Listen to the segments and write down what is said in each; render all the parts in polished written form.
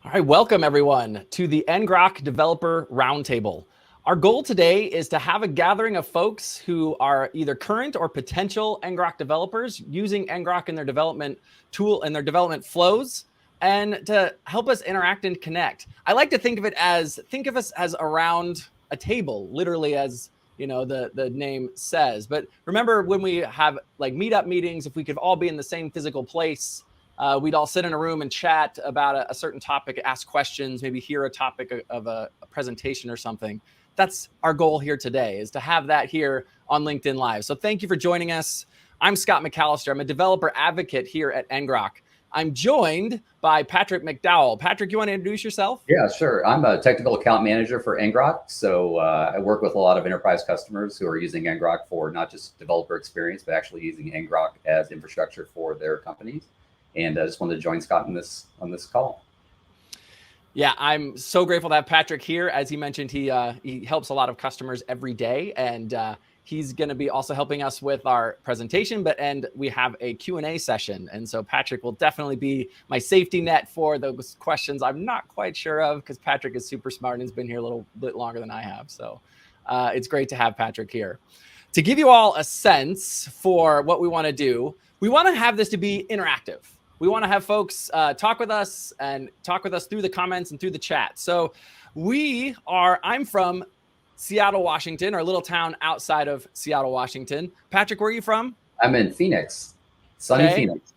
All right, welcome everyone to the ngrok Developer Roundtable. Our goal today is to have a gathering of folks who are either current or potential ngrok developers using ngrok in their development tool and their development flows, and to help us interact and connect. I like to think of us as around a table, literally, as you know the name says. But remember, when we have like meetup meetings, if we could all be in the same physical place, we'd all sit in a room and chat about a certain topic, ask questions, maybe hear a topic of a presentation or something. That's our goal here today, is to have that here on LinkedIn Live. So thank you for joining us. I'm Scott McAllister. I'm a developer advocate here at ngrok. I'm joined by Patrick McDowell. Patrick, you want to introduce yourself? Yeah, sure. I'm a technical account manager for ngrok. So I work with a lot of enterprise customers who are using ngrok for not just developer experience, but actually using ngrok as infrastructure for their companies. And I just wanted to join Scott on this call. Yeah, I'm so grateful to have Patrick here. As he mentioned, he helps a lot of customers every day, and he's going to be also helping us with our presentation. And we have a Q&A session, and so Patrick will definitely be my safety net for those questions I'm not quite sure of, because Patrick is super smart and has been here a little bit longer than I have. So it's great to have Patrick here. To give you all a sense for what we want to do, we want to have this to be interactive. We want to have folks talk with us through the comments and through the chat. So I'm from Seattle, Washington, our little town outside of Seattle, Washington. Patrick, where are you from? I'm in Phoenix, sunny Phoenix.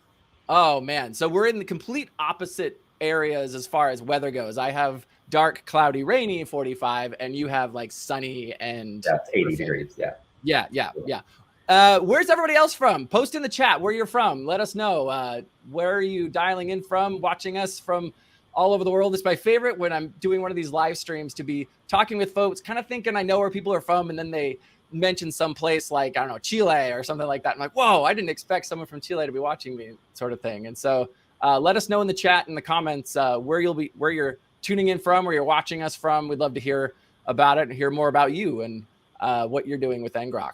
Oh man. So we're in the complete opposite areas as far as weather goes. I have dark, cloudy, rainy 45, and you have like sunny and 80 degrees. Yeah. Where's everybody else from? Post in the chat where you're from. Let us know. Where are you dialing in from, watching us from all over the world? It's my favorite when I'm doing one of these live streams to be talking with folks, kind of thinking I know where people are from, and then they mention some place like, I don't know, Chile or something like that. I'm like, whoa, I didn't expect someone from Chile to be watching me, sort of thing. And so let us know in the chat, in the comments, where you're tuning in from, where you're watching us from. We'd love to hear about it and hear more about you and what you're doing with ngrok.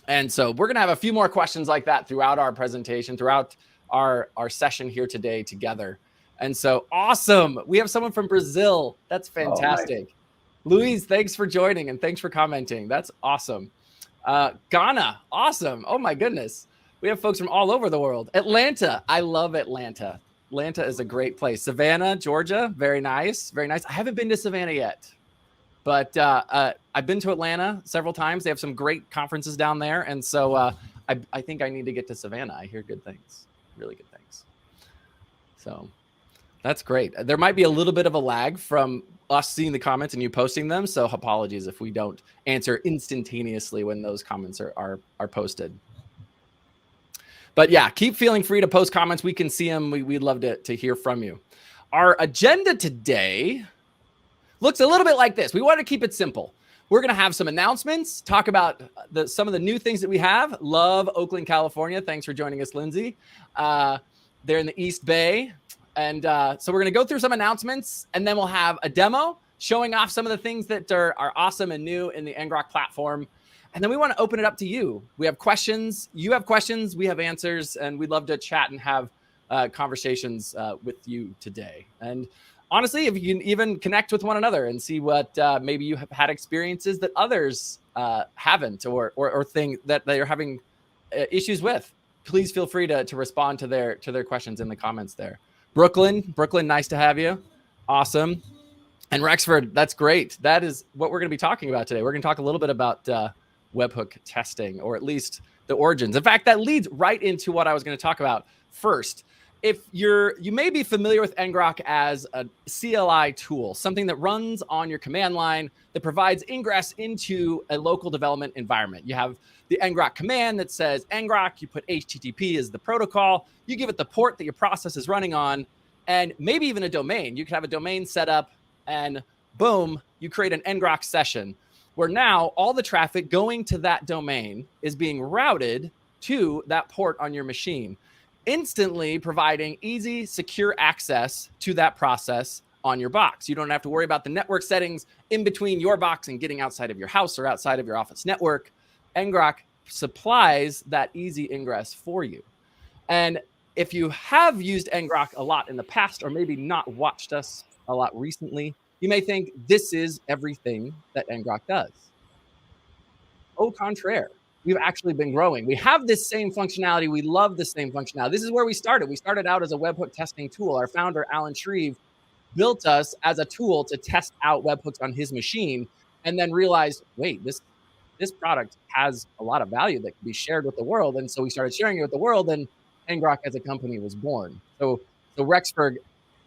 And so we're going to have a few more questions like that throughout our presentation, throughout our session here today together. And so awesome. We have someone from Brazil. That's fantastic. Oh, nice. Luis, thanks for joining and thanks for commenting. That's awesome. Ghana. Awesome. Oh my goodness. We have folks from all over the world. Atlanta. I love Atlanta. Atlanta is a great place. Savannah, Georgia. Very nice. Very nice. I haven't been to Savannah yet, but I've been to Atlanta several times. They have some great conferences down there. And so I think I need to get to Savannah. I hear good things, really good things. So that's great. There might be a little bit of a lag from us seeing the comments and you posting them. So apologies if we don't answer instantaneously when those comments are posted. But yeah, keep feeling free to post comments. We can see them. We'd love to hear from you. Our agenda today looks a little bit like this. We want to keep it simple. We're going to have some announcements, talk about some of the new things that we have. Love Oakland, California. Thanks for joining us, Lindsay. They're in the East Bay. And so we're going to go through some announcements, and then we'll have a demo showing off some of the things that are awesome and new in the ngrok platform. And then we want to open it up to you. We have questions. You have questions. We have answers. And we'd love to chat and have conversations with you today. And honestly, if you can even connect with one another and see what maybe you have had experiences that others haven't, or things that they're having issues with, please feel free to respond to their questions in the comments there. Brooklyn, nice to have you. Awesome. And Rexford, that's great. That is what we're going to be talking about today. We're going to talk a little bit about webhook testing, or at least the origins. In fact, that leads right into what I was going to talk about first. If you may be familiar with ngrok as a CLI tool, something that runs on your command line that provides ingress into a local development environment. You have the ngrok command that says ngrok, you put HTTP as the protocol, you give it the port that your process is running on, and maybe even a domain. You could have a domain set up, and boom, you create an ngrok session where now all the traffic going to that domain is being routed to that port on your machine, instantly providing easy, secure access to that process on your box. You don't have to worry about the network settings in between your box and getting outside of your house or outside of your office network. ngrok supplies that easy ingress for you. And if you have used ngrok a lot in the past, or maybe not watched us a lot recently, you may think this is everything that ngrok does. Au contraire, we've actually been growing. We have this same functionality. We love the same functionality. This is where we started. We started out as a webhook testing tool. Our founder, Alan Shreve, built us as a tool to test out webhooks on his machine, and then realized, wait, this product has a lot of value that can be shared with the world. And so we started sharing it with the world, and ngrok as a company was born. So Rexburg,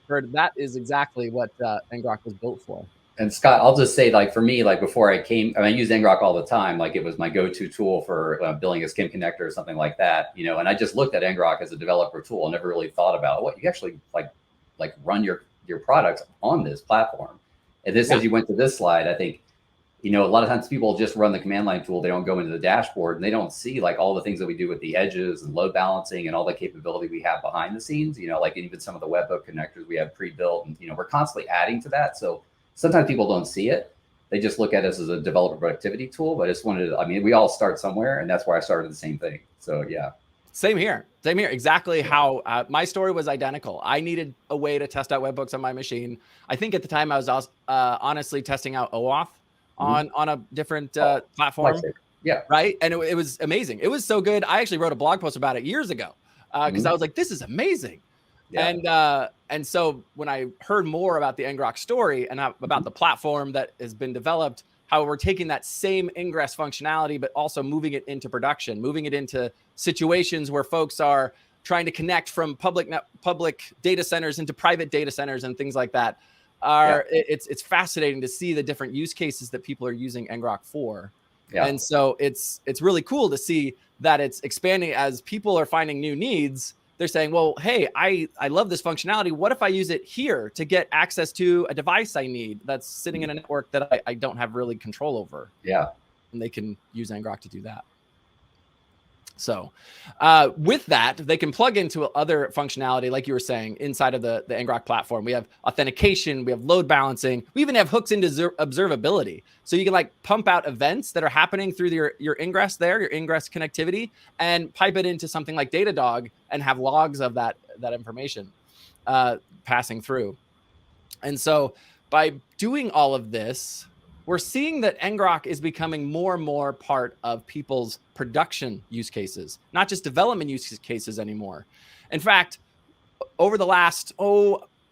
that is exactly what ngrok was built for. And Scott, I'll just say, like, for me, like, before I use ngrok all the time. Like, it was my go-to tool for building a skim connector or something like that, and I just looked at ngrok as a developer tool and never really thought about what you actually like run your products on this platform. And this, as you went to this slide, I think, a lot of times people just run the command line tool. They don't go into the dashboard and they don't see like all the things that we do with the edges and load balancing and all the capability we have behind the scenes, like even some of the webhook connectors we have pre-built, and, we're constantly adding to that. So sometimes people don't see it. They just look at us as a developer productivity tool, but I just wanted to, we all start somewhere, and that's why I started the same thing. So yeah. Same here. Exactly how my story was identical. I needed a way to test out webhooks on my machine. I think at the time I was honestly testing out OAuth on a different platform. Yeah. Right. And it was amazing. It was so good. I actually wrote a blog post about it years ago because I was like, this is amazing. Yeah. And so when I heard more about the ngrok story and about the platform that has been developed, how we're taking that same ingress functionality, but also moving it into production, moving it into situations where folks are trying to connect from public data centers into private data centers and things like that. It's fascinating to see the different use cases that people are using ngrok for. Yeah. And so it's really cool to see that it's expanding as people are finding new needs. They're saying, well, hey, I love this functionality. What if I use it here to get access to a device I need that's sitting in a network that I don't have really control over? Yeah. And they can use ngrok to do that. So with that, they can plug into other functionality, like you were saying, inside of the ngrok platform. We have authentication, we have load balancing, we even have hooks into observability. So you can like pump out events that are happening through your ingress there, your ingress connectivity, and pipe it into something like Datadog and have logs of that information passing through. And so by doing all of this, we're seeing that ngrok is becoming more and more part of people's production use cases, not just development use cases anymore. In fact, over the last,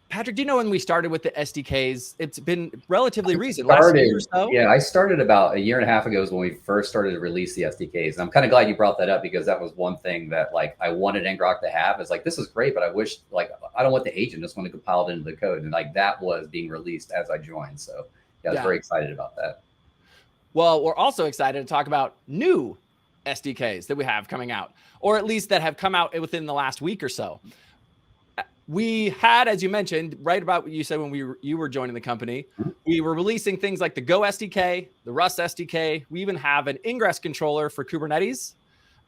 Patrick, do you know when we started with the SDKs? It's been relatively recent, last year or so? Yeah, I started about a year and a half ago is when we first started to release the SDKs. And I'm kind of glad you brought that up, because that was one thing that like I wanted ngrok to have, is like, this is great, but I wish, like, I don't want the agent, just want to compile it into the code. And like that was being released as I joined. So I was very excited about that. Well, we're also excited to talk about new SDKs that we have coming out, or at least that have come out within the last week or so. We had, as you mentioned, right about what you said when you were joining the company, we were releasing things like the Go SDK, the Rust SDK. We even have an Ingress Controller for Kubernetes.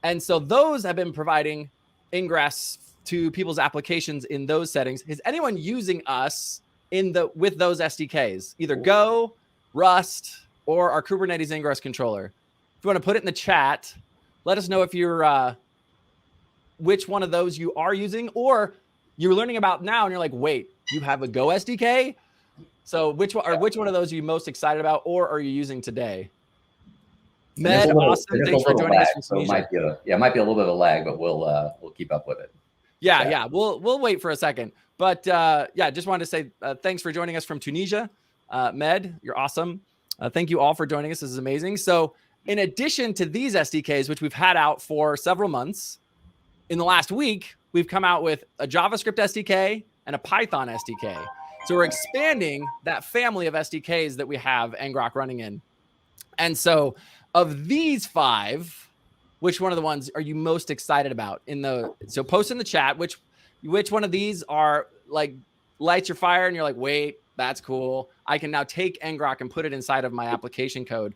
And so those have been providing ingress to people's applications in those settings. Is anyone using us with those SDKs, either Go, Rust, or our Kubernetes Ingress Controller? If you want to put it in the chat, let us know if you're which one of those you are using, or you're learning about now and you're like, wait, you have a Go SDK? So which one of those are you most excited about, or are you using today? Med, awesome. Thanks for joining us. So it might be a little bit of a lag, but we'll keep up with it. Yeah. We'll wait for a second. But just wanted to say thanks for joining us from Tunisia. Med, you're awesome. Thank you all for joining us. This is amazing. So in addition to these SDKs, which we've had out for several months, in the last week, we've come out with a JavaScript SDK and a Python SDK. So we're expanding that family of SDKs that we have ngrok running in. And so of these 5, which one of the ones are you most excited about? So post in the chat which one of these are like lights your fire and you're like, wait, that's cool. I can now take ngrok and put it inside of my application code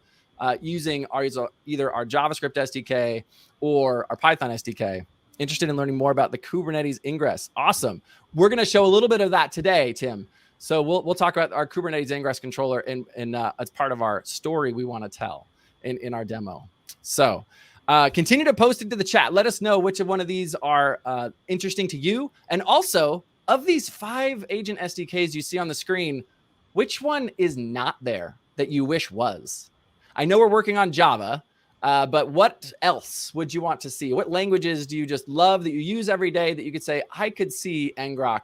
using either our JavaScript SDK or our Python SDK. Interested in learning more about the Kubernetes Ingress? Awesome. We're going to show a little bit of that today, Tim. So we'll talk about our Kubernetes Ingress Controller as part of our story we want to tell in our demo. So Continue to post into the chat. Let us know which one of these are interesting to you. And also, of these 5 agent SDKs you see on the screen, which one is not there that you wish was? I know we're working on Java, but what else would you want to see? What languages do you just love that you use every day that you could say, I could see ngrok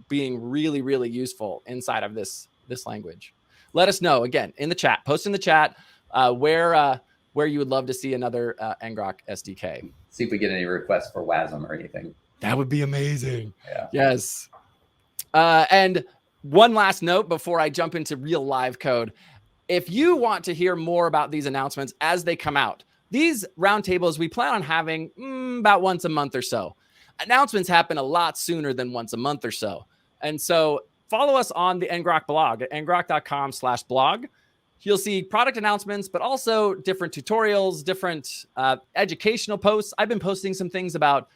being really, really useful inside of this language? Let us know, again, in the chat. Post in the chat where you would love to see another ngrok SDK. See if we get any requests for WASM or anything. That would be amazing. Yeah. Yes. And one last note before I jump into real live code. If you want to hear more about these announcements as they come out, these roundtables we plan on having about once a month or so. Announcements happen a lot sooner than once a month or so. And so follow us on the ngrok blog at ngrok.com/blog. You'll see product announcements, but also different tutorials, different educational posts. I've been posting some things about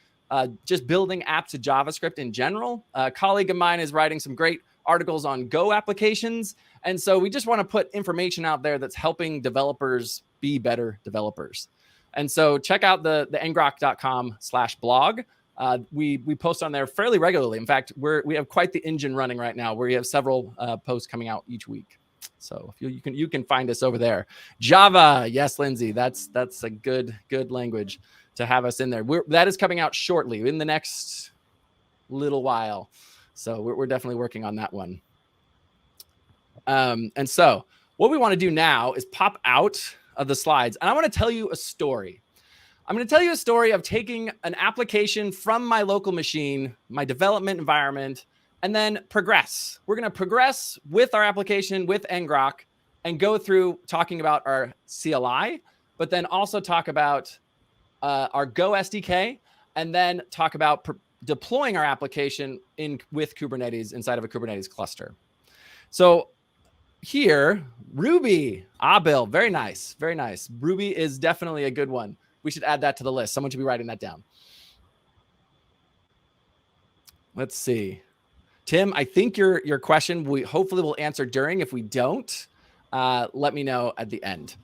just building apps to JavaScript in general. A colleague of mine is writing some great articles on Go applications. And so we just want to put information out there that's helping developers be better developers. And so check out the ngrok.com/blog. We post on there fairly regularly. In fact, we have quite the engine running right now where we have several posts coming out each week. So if you can find us over there. Java, yes, Lindsay, that's a good language to have us in there. That is coming out shortly in the next little while. So we're definitely working on that one. And so what we want to do now is pop out of the slides. And I want to tell you a story. I'm going to tell you a story of taking an application from my local machine, my development environment, and then progress. We're going to progress with our application with ngrok and go through talking about our CLI, but then also talk about our Go SDK, and then talk about deploying our application with Kubernetes inside of a Kubernetes cluster. So here, Ruby, Bill, very nice, very nice. Ruby is definitely a good one. We should add that to the list. Someone should be writing that down. Let's see. Tim, I think your question we hopefully will answer during. If we don't, let me know at the end.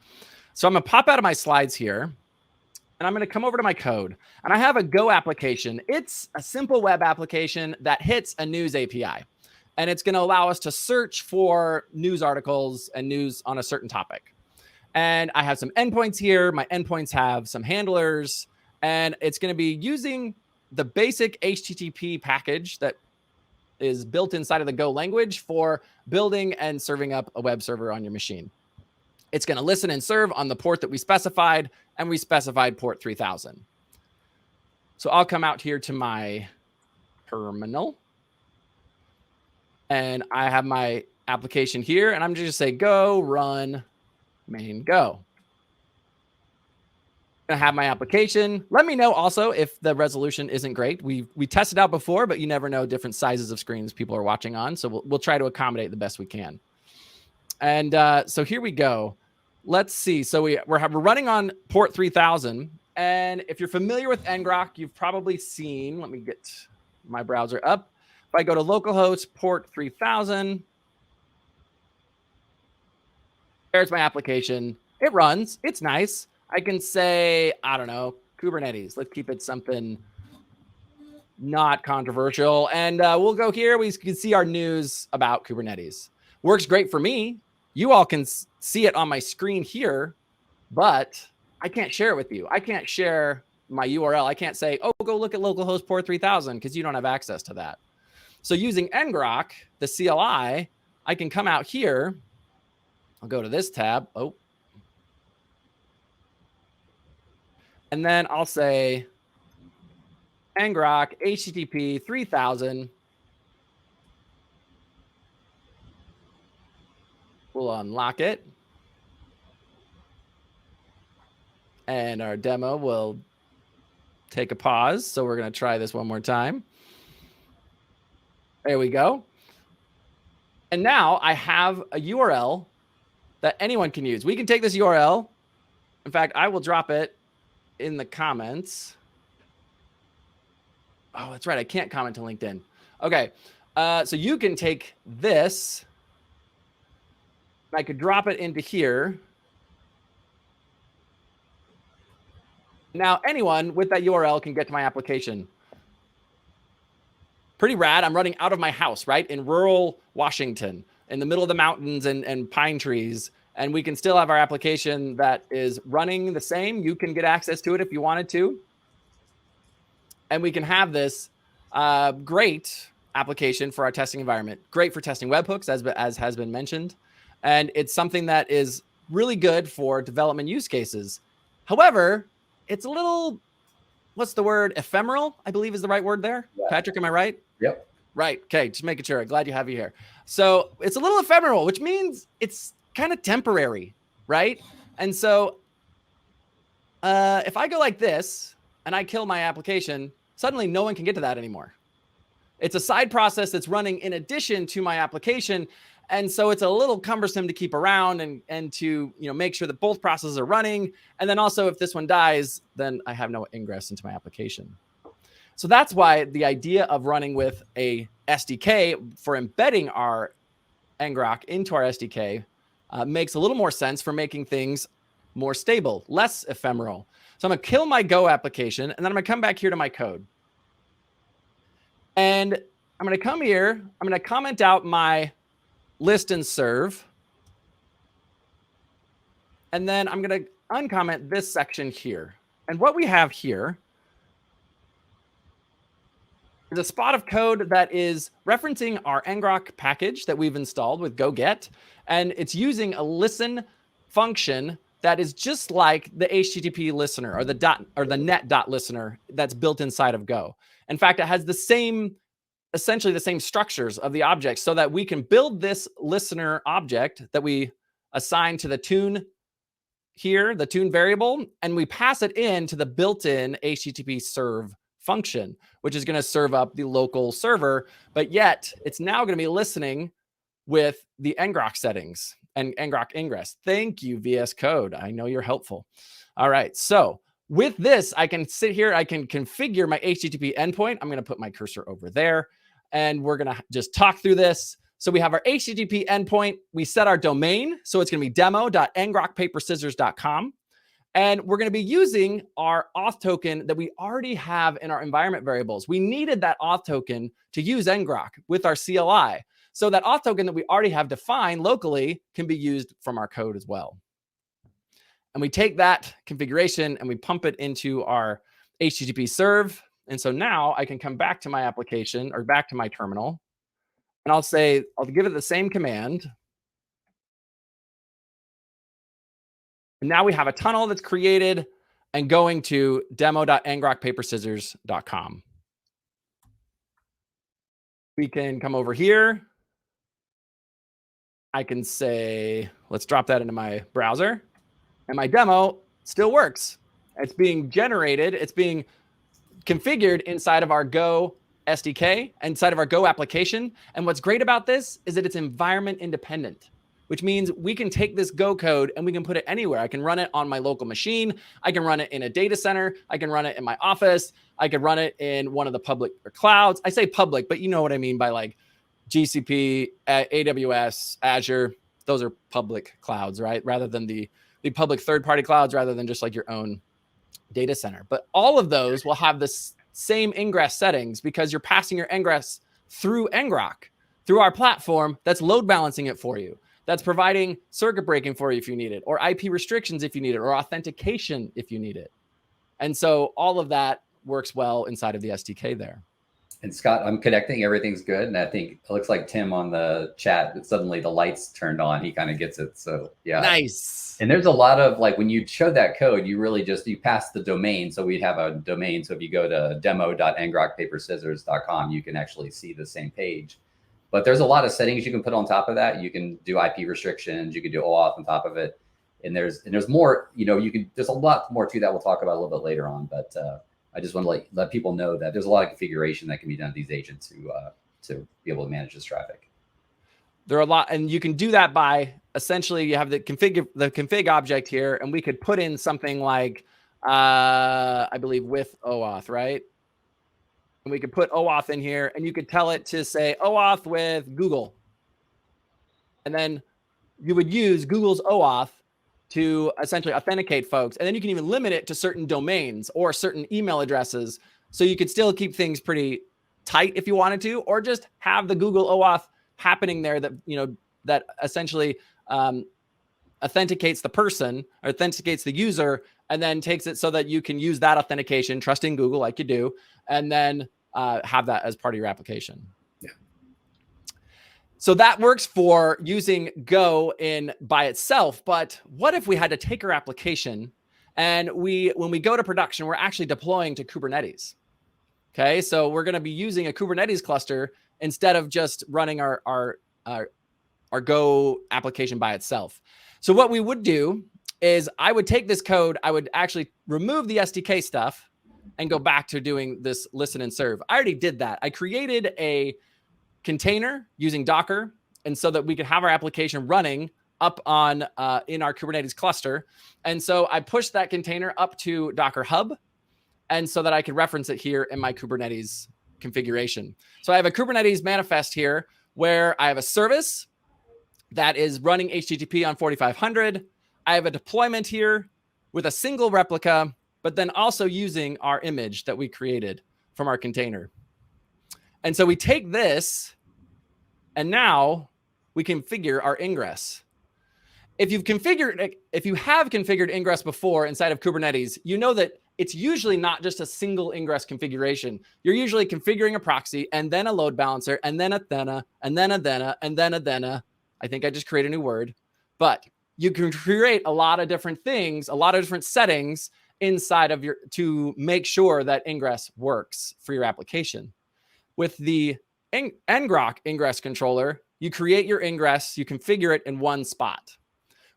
So I'm going to pop out of my slides here, and I'm going to come over to my code. And I have a Go application. It's a simple web application that hits a news API. And it's going to allow us to search for news articles and news on a certain topic. And I have some endpoints here. My endpoints have some handlers. And it's going to be using the basic HTTP package that is built inside of the Go language for building and serving up a web server on your machine. It's going to listen and serve on the port that we specified, and we specified port 3000. So I'll come out here to my terminal, and I have my application here, and I'm just going to say go run main Go. I have my application. Let me know also if the resolution isn't great. We tested out before, but you never know different sizes of screens people are watching on. So we'll try to accommodate the best we can. And so here we go. Let's see. So we're running on port 3000. And if you're familiar with ngrok, you've probably seen, let me get my browser up. If I go to localhost port 3000, there's my application. It runs. It's nice. I can say, I don't know, Kubernetes. Let's keep it something not controversial. And we'll go here. We can see our news about Kubernetes. Works great for me. You all can see it on my screen here, but I can't share it with you. I can't share my URL. I can't say, oh, go look at localhost port 3000 because you don't have access to that. So using ngrok, the CLI, I can come out here. I'll go to this tab. Oh. And then I'll say ngrok HTTP 3000. We'll unlock it. And our demo will take a pause. So we're going to try this one more time. There we go. And now I have a URL that anyone can use. We can take this URL. In fact, I will drop it in the comments. Oh, that's right. I can't comment to LinkedIn. Okay. So you can take this. I could drop it into here. Now, anyone with that URL can get to my application. Pretty rad. I'm running out of my house, right? In rural Washington, in the middle of the mountains and pine trees. And we can still have our application that is running the same. You can get access to it if you wanted to. And we can have this great application for our testing environment. Great for testing webhooks, as has been mentioned. And it's something that is really good for development use cases. However, it's a little, what's the word? Ephemeral, I believe is the right word there. Yeah. Patrick, am I right? Yep. Right. Okay. Just making sure. Glad you have you here. So it's a little ephemeral, which means it's kind of temporary, right? And so if I go like this and I kill my application, suddenly no one can get to that anymore. It's a side process that's running in addition to my application. And so it's a little cumbersome to keep around and to make sure that both processes are running. And then also if this one dies, then I have no ingress into my application. So that's why the idea of running with a SDK for embedding our ngrok into our SDK makes a little more sense for making things more stable, less ephemeral. So I'm going to kill my Go application, and then I'm going to come back here to my code. And I'm going to come here. I'm going to comment out my list and serve. And then I'm going to uncomment this section here. And what we have here is a spot of code that is referencing our ngrok package that we've installed with go-get. And it's using a listen function that is just like the HTTP listener or the net.listener that's built inside of Go. In fact, it has essentially the same structures of the objects so that we can build this listener object that we assign to the tune here, the tune variable, and we pass it into the built-in HTTP serve function, which is going to serve up the local server, but yet it's now going to be listening with the ngrok settings and ngrok ingress. Thank you, VS Code. I know you're helpful. All right. So with this, I can sit here. I can configure my HTTP endpoint. I'm going to put my cursor over there, and we're going to just talk through this. So we have our HTTP endpoint. We set our domain. So it's going to be demo.ngrokpaperscissors.com. And we're going to be using our auth token that we already have in our environment variables. We needed that auth token to use ngrok with our CLI. So that auth token that we already have defined locally can be used from our code as well. And we take that configuration and we pump it into our HTTP serve. And so now I can come back to my application or back to my terminal. And I'll give it the same command. And now we have a tunnel that's created and going to demo.ngrokpaperscissors.com. We can come over here. I can say, let's drop that into my browser. And my demo still works. It's being generated. It's being configured inside of our Go SDK, inside of our Go application. And what's great about this is that it's environment independent, which means we can take this Go code and we can put it anywhere. I can run it on my local machine. I can run it in a data center. I can run it in my office. I can run it in one of the public clouds. I say public, but you know what I mean by like GCP, AWS, Azure. Those are public clouds, right? Rather than the public third-party clouds, rather than just like your own data center. But all of those will have the same ingress settings because you're passing your ingress through ngrok, through our platform that's load balancing it for you. That's providing circuit breaking for you if you need it, or IP restrictions if you need it, or authentication if you need it. And so all of that works well inside of the SDK there. And Scott, I'm connecting. Everything's good. And I think it looks like Tim on the chat, suddenly the lights turned on. He kind of gets it. So yeah. Nice. And there's a lot of like, when you show that code, you really you pass the domain. So we'd have a domain. So if you go to demo.ngrokpaperscissors.com, you can actually see the same page. But there's a lot of settings you can put on top of that. You can do IP restrictions. You can do OAuth on top of it. And there's more, there's a lot more to that we'll talk about a little bit later on. But I just want to let people know that there's a lot of configuration that can be done to these agents to be able to manage this traffic. There are a lot, and you can do that by essentially you have the config object here, and we could put in something like, I believe with OAuth, right? And we could put OAuth in here, and you could tell it to say OAuth with Google. And then you would use Google's OAuth to essentially authenticate folks. And then you can even limit it to certain domains or certain email addresses. So you could still keep things pretty tight if you wanted to, or just have the Google OAuth happening there that, that essentially authenticates the person or authenticates the user, and then takes it so that you can use that authentication, trusting Google like you do, and then have that as part of your application. Yeah. So that works for using Go by itself. But what if we had to take our application and when we go to production, we're actually deploying to Kubernetes? Okay, so we're going to be using a Kubernetes cluster instead of just running our Go application by itself. So what we would do is I would take this code, I would actually remove the SDK stuff and go back to doing this listen and serve. I already did that. I created a container using Docker, and so that we could have our application running up on in our Kubernetes cluster. And so I pushed that container up to Docker Hub, and so that I could reference it here in my Kubernetes configuration. So I have a Kubernetes manifest here where I have a service that is running HTTP on 4500. I have a deployment here with a single replica, but then also using our image that we created from our container. And so we take this, and now we configure our ingress. If you have configured ingress before inside of Kubernetes, you know that it's usually not just a single ingress configuration. You're usually configuring a proxy and then a load balancer and then a Thena and then a Thena and then a Thena. I think I just created a new word, but you can create a lot of different things, a lot of different settings inside of to make sure that ingress works for your application. With the ngrok Ingress Controller, you create your ingress, you configure it in one spot.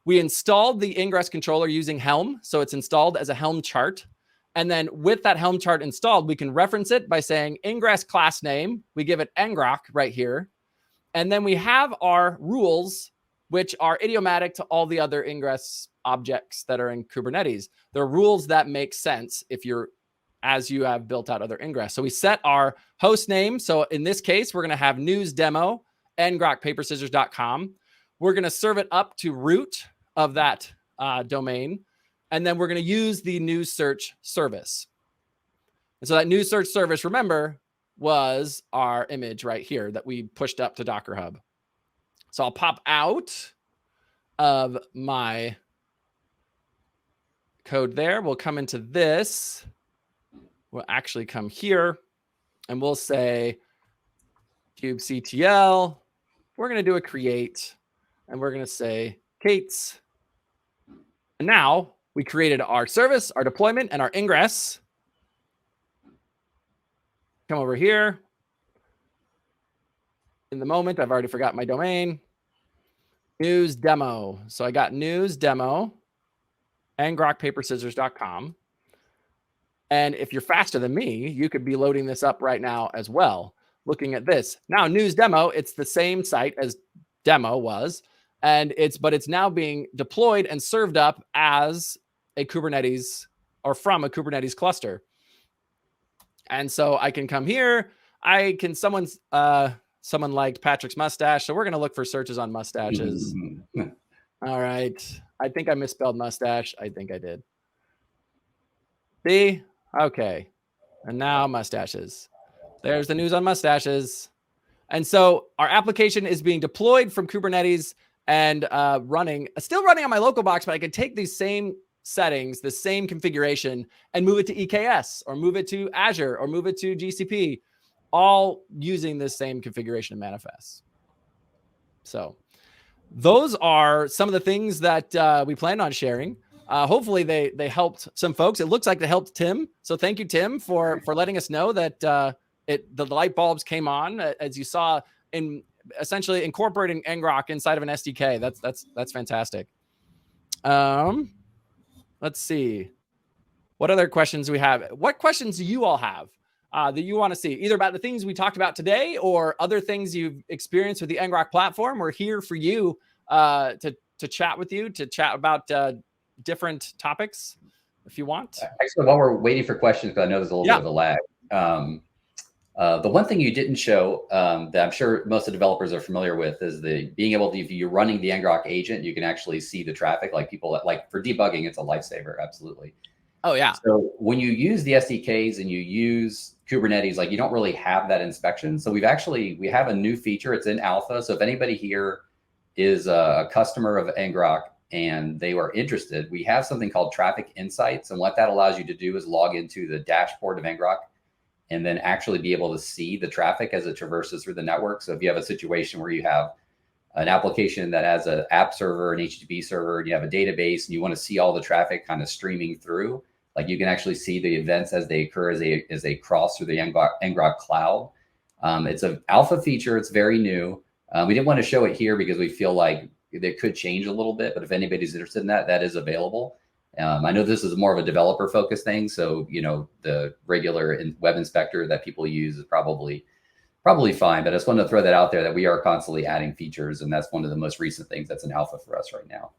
We installed the Ingress Controller using Helm, so it's installed as a Helm chart. And then with that Helm chart installed, we can reference it by saying ingress class name. We give it ngrok right here. And then we have our rules, which are idiomatic to all the other ingress objects that are in Kubernetes. They're rules that make sense as you have built out other ingress. So we set our host name. So in this case, we're going to have news demo, ngrokpaperscissors.com. We're going to serve it up to root of that domain. And then we're going to use the news search service. And so that news search service, remember, was our image right here that we pushed up to Docker Hub. So I'll pop out of my code there. We'll come into this. We'll actually come here and we'll say kubectl. We're going to do a create and we're going to say Kate's. And now we created our service, our deployment, and our ingress. Come over here. In the moment, I've already forgot my domain. News demo. So I got news demo, ngrokpaperscissors.com. And if you're faster than me, you could be loading this up right now as well. Looking at this. Now, news demo, it's the same site as demo was. But it's now being deployed and served up as a Kubernetes or from a Kubernetes cluster. And so I can come here. Someone liked Patrick's mustache. So we're going to look for searches on mustaches. All right. I think I misspelled mustache. I think I did. See? Okay. And now mustaches. There's the news on mustaches. And so our application is being deployed from Kubernetes and still running on my local box, but I can take these same settings, the same configuration, and move it to EKS or move it to Azure or move it to GCP, all using this same configuration and manifest. So those are some of the things that we planned on sharing. Hopefully they helped some folks. It looks like they helped Tim. So thank you, Tim, for letting us know that the light bulbs came on, as you saw, in essentially incorporating ngrok inside of an SDK. That's fantastic. Let's see. What other questions do we have? What questions do you all have that you want to see, either about the things we talked about today or other things you've experienced with the ngrok platform? We're here for you to chat with you, to chat about different topics if you want. Actually, while we're waiting for questions, because I know there's a little bit of a lag, The one thing you didn't show that I'm sure most of the developers are familiar with is the being able to, if you're running the ngrok agent, you can actually see the traffic. Like people like for debugging, it's a lifesaver. Absolutely. Oh yeah. So when you use the SDKs and you use Kubernetes, like you don't really have that inspection. So we have a new feature. It's in alpha. So if anybody here is a customer of ngrok and they are interested, we have something called Traffic Insights. And what that allows you to do is log into the dashboard of ngrok and then actually be able to see the traffic as it traverses through the network. So if you have a situation where you have an application that has an app server, an HTTP server, and you have a database and you want to see all the traffic kind of streaming through, like you can actually see the events as they occur, as they cross through the ngrok cloud. It's an alpha feature. It's very new. We didn't want to show it here because we feel like it could change a little bit, but if anybody's interested in that, that is available. I know this is more of a developer focused thing. So, the regular web inspector that people use is probably fine, but I just wanted to throw that out there that we are constantly adding features. And that's one of the most recent things that's in alpha for us right now.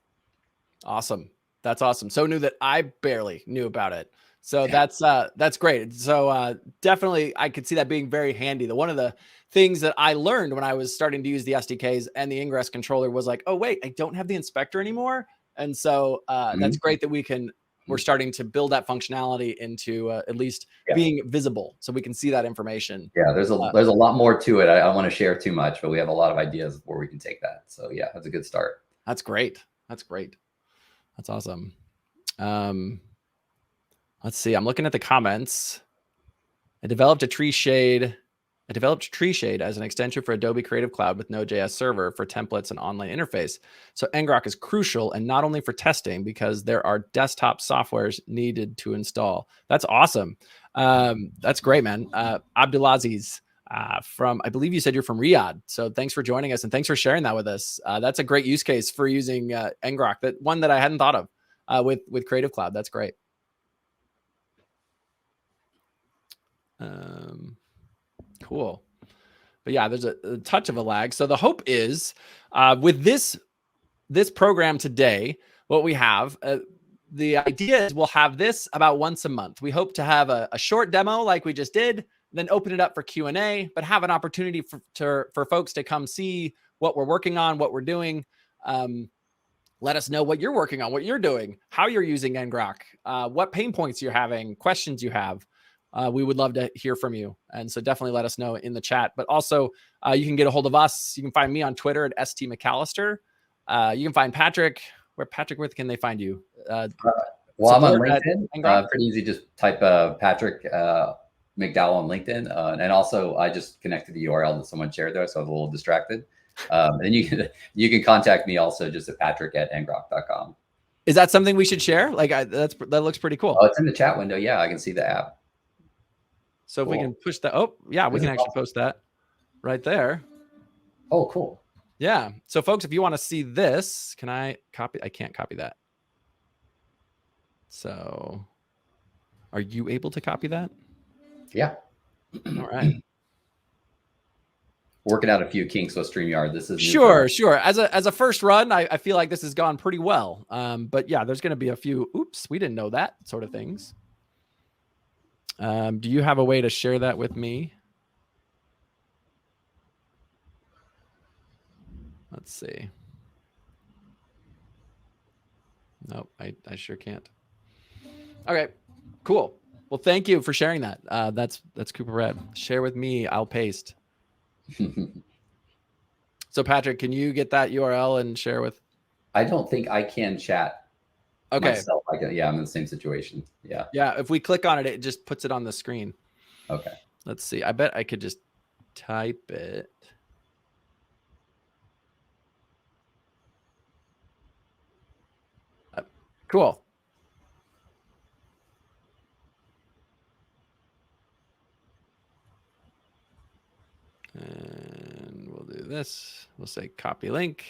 Awesome. That's awesome. So new that I barely knew about it. So that's great. So definitely I could see that being very handy. One of the things that I learned when I was starting to use the SDKs and the Ingress controller was like, oh wait, I don't have the inspector anymore. And so that's great that we're starting to build that functionality into at least being visible so we can see that information. Yeah, there's a lot more to it. I don't want to share too much, but we have a lot of ideas of where we can take that. So yeah, that's a good start. That's great. That's great. That's awesome. Let's see. I'm looking at the comments. I developed tree shade as an extension for Adobe Creative Cloud with Node.js server for templates and online interface. So ngrok is crucial, and not only for testing, because there are desktop softwares needed to install. That's awesome. That's great, man. Abdulaziz from, I believe you said you're from Riyadh. So thanks for joining us and thanks for sharing that with us. That's a great use case for using ngrok. That one that I hadn't thought of with Creative Cloud. That's great. Cool. But yeah, there's a touch of a lag. So the hope is with this program today, what we have, the idea is we'll have this about once a month. We hope to have a short demo like we just did, then open it up for Q&A, but have an opportunity for folks to come see what we're working on, what we're doing. Let us know what you're working on, what you're doing, how you're using ngrok, what pain points you're having, questions you have. We would love to hear from you. And so definitely let us know in the chat. But also, you can get a hold of us. You can find me on Twitter at ST McAllister. You can find Patrick. Where can they find you? Well, I'm on LinkedIn. Pretty easy. Just type Patrick McDowell on LinkedIn. And also, I just connected the URL that someone shared there, so I was a little distracted. And you can contact me also just at patrick@ngrok.com. Is that something we should share? Like that looks pretty cool. Oh, it's in the chat window. Yeah, I can see the app. So if we can push that. Oh, yeah, we can actually post that right there. Oh, cool. Yeah. So folks, if you want to see this, can I copy? I can't copy that. So are you able to copy that? Yeah. All right. Working out a few kinks with StreamYard. This is sure. As a first run, I feel like this has gone pretty well. But yeah, there's going to be a few, oops, we didn't know that sort of things. Do you have a way to share that with me? Let's see. Nope, I sure can't. Okay, cool. Well, thank you for sharing that. That's Cooper Red. Share with me. I'll paste. So Patrick, can you get that URL and share with? I don't think I can chat. Okay. Myself. Yeah, I'm in the same situation. Yeah. Yeah. If we click on it, it just puts it on the screen. Okay. Let's see. I bet I could just type it. Cool. And we'll do this. We'll say copy link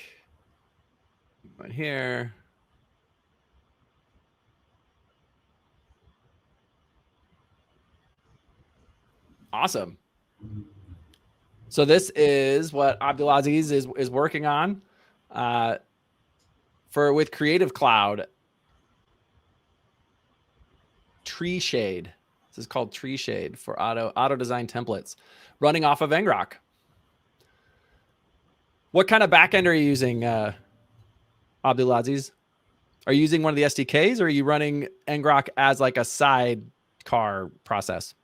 right here. Awesome. So this is what Abdulaziz is working on with Creative Cloud. Tree shade. This is called Tree Shade for auto design templates, running off of ngrok. What kind of backend are you using, Abdulaziz? Are you using one of the SDKs, or are you running ngrok as like a sidecar process?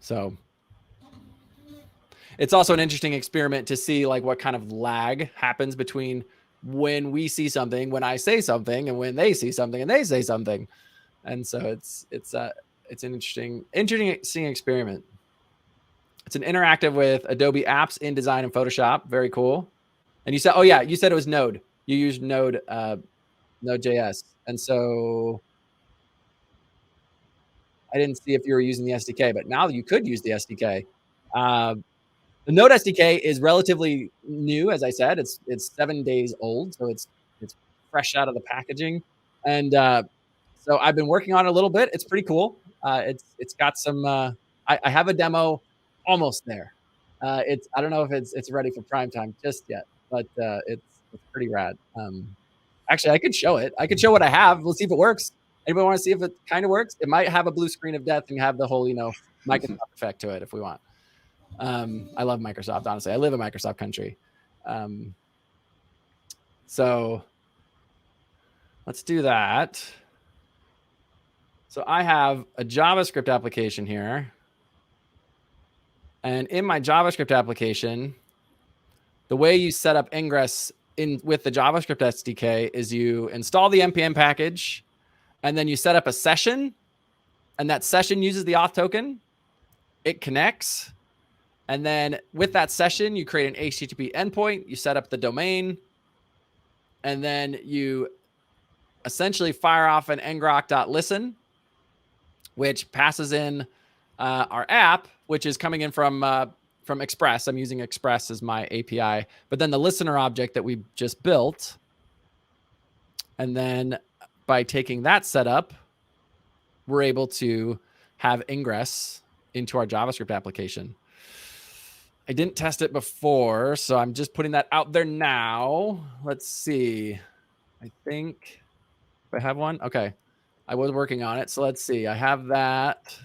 So it's also an interesting experiment to see like what kind of lag happens between when we see something, when I say something, and when they see something and they say something. And so it's an interesting experiment. It's an interactive with Adobe Apps, InDesign, and Photoshop. Very cool. And you said, oh yeah, you said it was Node. You used Node, Node.js. And so I didn't see if you were using the SDK, but now you could use the SDK. The Node SDK is relatively new, as I said. It's 7 days old, so it's fresh out of the packaging. And so I've been working on it a little bit. It's pretty cool. It's got some. I have a demo almost there. I don't know if it's ready for prime time just yet, but it's pretty rad. Actually, I could show it. I could show what I have. We'll see if it works. Anybody want to see if it kind of works? It might have a blue screen of death and have the whole, Microsoft effect to it if we want. I love Microsoft, honestly. I live in Microsoft country. So let's do that. So I have a JavaScript application here. And in my JavaScript application, the way you set up Ingress with the JavaScript SDK is you install the npm package, and then you set up a session, and that session uses the auth token. It connects. And then with that session, you create an HTTP endpoint, you set up the domain, and then you essentially fire off an ngrok.listen, which passes in our app, which is coming in from Express. I'm using Express as my API, but then the listener object that we just built. And then by taking that setup, we're able to have Ingress into our JavaScript application. I didn't test it before, so I'm just putting that out there now. Let's see. I think if I have one. Okay. I was working on it. So let's see. I have that.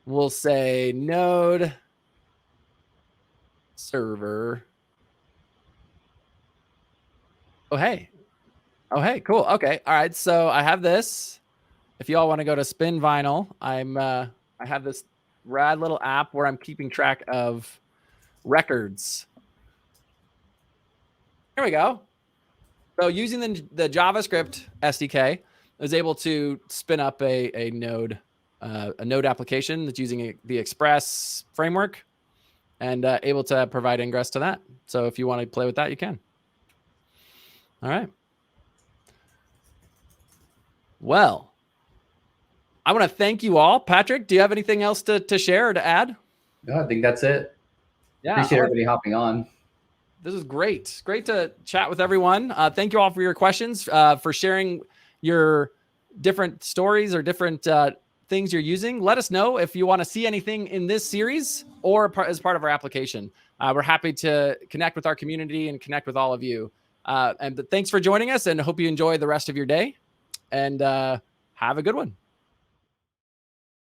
We'll say node server. Oh, hey. Cool. Okay. All right. So I have this. If you all want to go to Spin Vinyl, I have this rad little app where I'm keeping track of records. Here we go. So using the JavaScript SDK, I was able to spin up a node application that's using the Express framework, and able to provide ingress to that. So if you want to play with that, you can. All right. Well, I want to thank you all. Patrick, do you have anything else to share or to add? No, I think that's it. Yeah, appreciate everybody hopping on. This is great. Great to chat with everyone. Thank you all for your questions, for sharing your different stories or different things you're using. Let us know if you want to see anything in this series or as part of our application. We're happy to connect with our community and connect with all of you. And thanks for joining us, and hope you enjoy the rest of your day, and have a good one.